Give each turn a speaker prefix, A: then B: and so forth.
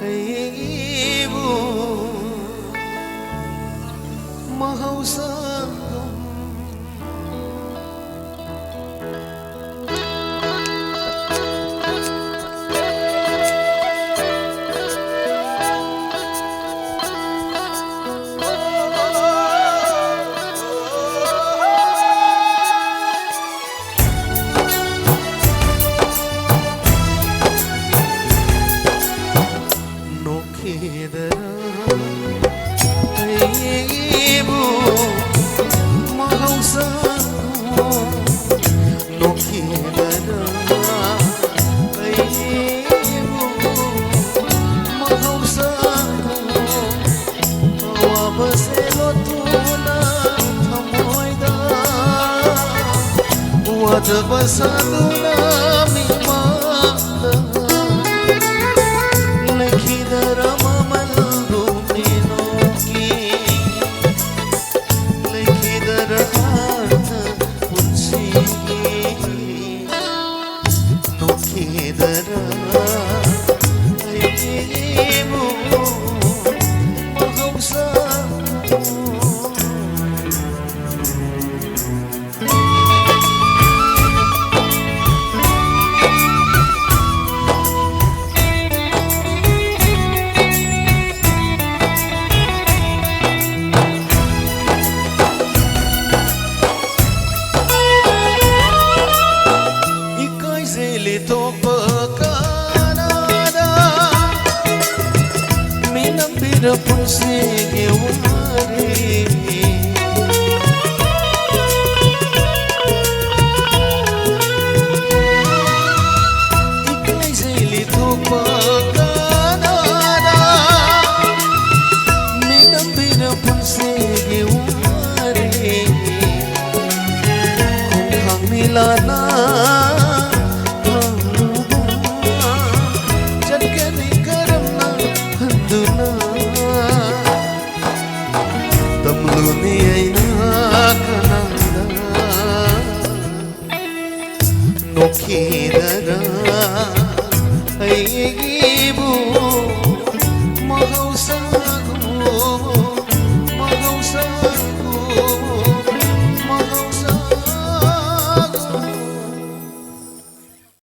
A: ibu mahausan ibu mahausan nokidara ibu mahausan wabaselo tuna thamoida wadbasaduna mimanda lekidara mamaldu minoki lekidara hat punsigi nokidara ibu mahausan Lito pagkanada minambira pun sige umari ikay sa lito pagkanada minambira pun sige umari kung hang nila na